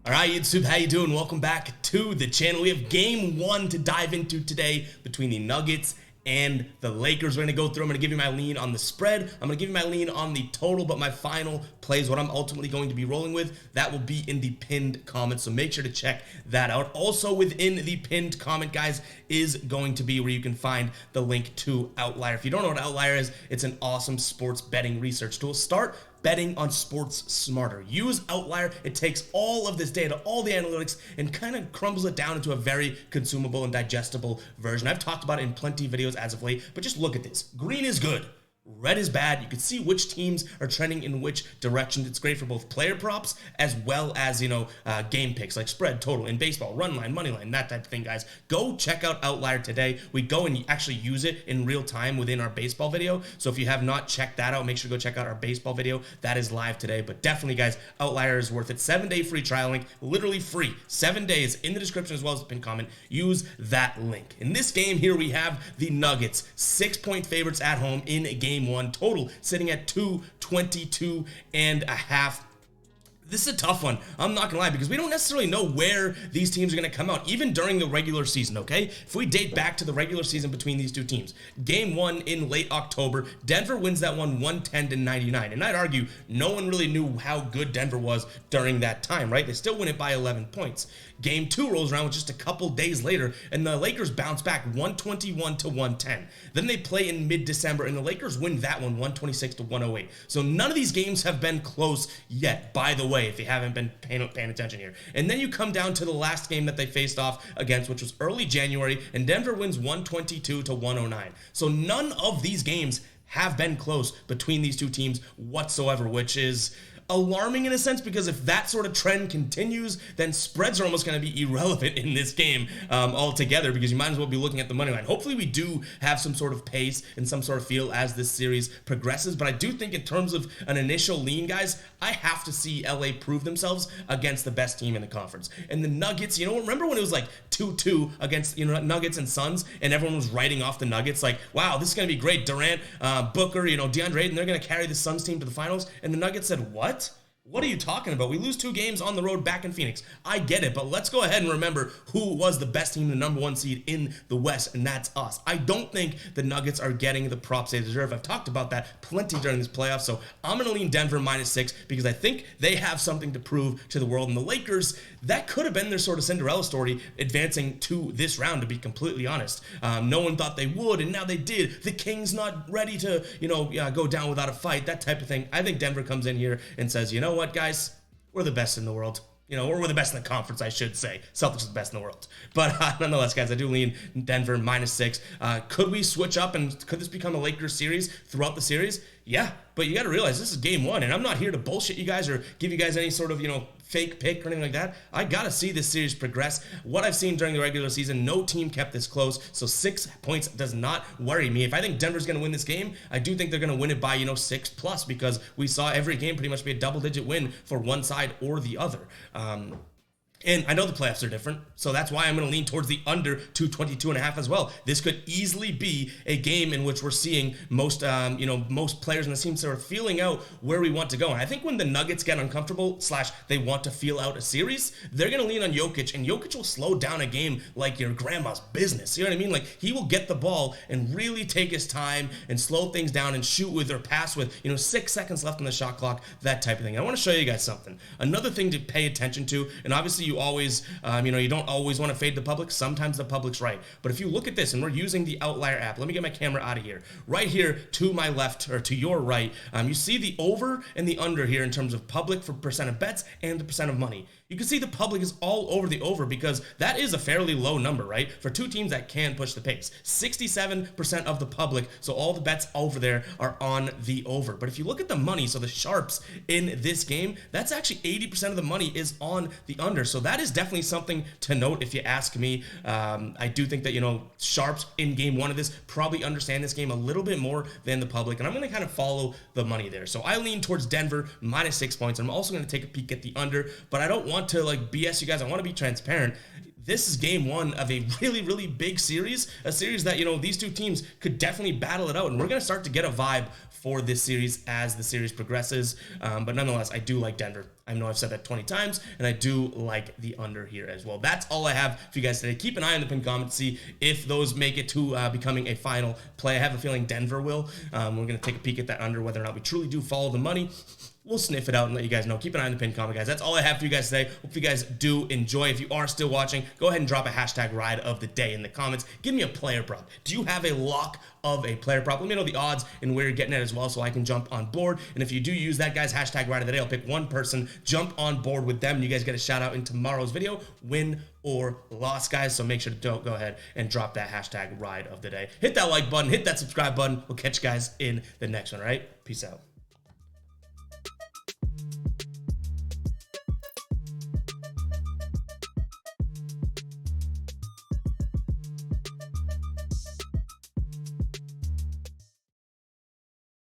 All right, YouTube, how you doing? Welcome back to the channel. We have game one to dive into today between the Nuggets and the Lakers. We're going to go through. I'm going to give you my lean on the spread. I'm going to give you my lean on the total, but my final plays, what I'm ultimately going to be rolling with, that will be in the pinned comment. So make sure to check that out. Also within the pinned comment, guys, is going to be where you can find the link to Outlier. If you don't know what Outlier is, it's an awesome sports betting research tool. Start betting on sports smarter. Use Outlier. It takes all of this data, all the analytics, and kind of crumbles it down into a very consumable and digestible version. I've talked about it in plenty of videos as of late, but just look at this. Green is good. Red is bad. You can see which teams are trending in which direction. It's great for both player props as well as, game picks like spread, total in baseball, run line, money line, that type of thing, guys. Go check out Outlier today. We go and actually use it in real time within our baseball video. So if you have not checked that out, make sure to go check out our baseball video. That is live today. But definitely, guys, Outlier is worth it. 7-day free trial link, literally free. 7 days in the description as well as the pinned comment. Use that link. In this game here, we have the Nuggets, 6-point favorites at home in game one, total sitting at 222.5. This is a tough one, I'm not gonna lie, because we don't necessarily know where these teams are gonna come out, even during the regular season, okay? If we date back to the regular season between these two teams, game one in late October, Denver wins that one 110-99, and I'd argue no one really knew how good Denver was during that time, right? They still win it by 11 points. Game two rolls around just a couple days later, and the Lakers bounce back 121-110. Then they play in mid-December, and the Lakers win that one 126-108. So none of these games have been close yet, by the way, if you haven't been paying attention here. And then you come down to the last game that they faced off against, which was early January, and Denver wins 122-109. So none of these games have been close between these two teams whatsoever, which is alarming in a sense, because if that sort of trend continues, then spreads are almost going to be irrelevant in this game altogether, because you might as well be looking at the money line. Hopefully we do have some sort of pace and some sort of feel as this series progresses, but I do think in terms of an initial lean, guys, I have to see LA prove themselves against the best team in the conference. And the Nuggets, remember when it was like 2-2 against Nuggets and Suns, and everyone was writing off the Nuggets like, wow, this is going to be great. Durant, Booker, DeAndre Ayton, they're going to carry the Suns team to the finals. And the Nuggets said, what? What are you talking about? We lose 2 games on the road back in Phoenix. I get it, but let's go ahead and remember who was the best team, the number 1 seed in the West, and that's us. I don't think the Nuggets are getting the props they deserve. I've talked about that plenty during this playoff, so I'm going to lean Denver -6 because I think they have something to prove to the world. And the Lakers, that could have been their sort of Cinderella story advancing to this round, to be completely honest. No one thought they would, and now they did. The Kings not ready to, go down without a fight, that type of thing. I think Denver comes in here and says, you know what, guys, we're the best in the world. Or we're the best in the conference, I should say. Celtics are the best in the world. But nonetheless, guys, I do lean Denver -6. Could we switch up, and could this become a Lakers series throughout the series? Yeah, but you got to realize this is game one, and I'm not here to bullshit you guys or give you guys any sort of, fake pick or anything like that. I got to see this series progress. What I've seen during the regular season, no team kept this close, so 6 points does not worry me. If I think Denver's going to win this game, I do think they're going to win it by, 6+, because we saw every game pretty much be a double-digit win for one side or the other. And I know the playoffs are different, so that's why I'm going to lean towards the under 222.5 as well. This could easily be a game in which we're seeing most players in the team sort of feeling out where we want to go. And I think when the Nuggets get uncomfortable / they want to feel out a series, they're going to lean on Jokic, and Jokic will slow down a game like your grandma's business. You know what I mean? Like, he will get the ball and really take his time and slow things down and shoot with or pass with, 6 seconds left on the shot clock, that type of thing. I want to show you guys something. Another thing to pay attention to, and obviously you always, you don't always want to fade the public. Sometimes the public's right. But if you look at this, and we're using the Outlier app, let me get my camera out of here. Right here to my left, or to your right, you see the over and the under here in terms of public for percent of bets and the percent of money. You can see the public is all over the over, because that is a fairly low number, right? For two teams that can push the pace. 67% of the public, so all the bets over there are on the over. But if you look at the money, so the sharps in this game, that's actually 80% of the money is on the under. So that is definitely something to note if you ask me. I do think that, sharps in game one of this probably understand this game a little bit more than the public, and I'm going to kind of follow the money there. So I lean towards Denver -6 points. I'm also going to take a peek at the under, but I don't want to BS you guys. I want to be transparent. this is game one of a really, really big series, a series that, you know, these two teams could definitely battle it out, and we're going to start to get a vibe for this series as the series progresses. But nonetheless, I do like Denver. I know I've said that 20 times, and I do like the under here as well. That's all I have for you guys today. Keep an eye on the pinned comment to see if those make it to becoming a final play. I have a feeling Denver will. We're going to take a peek at that under, whether or not we truly do follow the money. We'll sniff it out and let you guys know. Keep an eye on the pinned comment, guys. That's all I have for you guys today. Hope you guys do enjoy. If you are still watching, go ahead and drop a hashtag ride of the day in the comments. Give me a player prop. Do you have a lock of a player prop? Let me know the odds and where you're getting it as well, so I can jump on board. And if you do use that, guys, hashtag ride of the day, I'll pick one person, jump on board with them, and you guys get a shout out in tomorrow's video, win or loss, guys. So make sure to go ahead and drop that hashtag ride of the day. Hit that like button, hit that subscribe button. We'll catch you guys in the next one, all right? Peace out.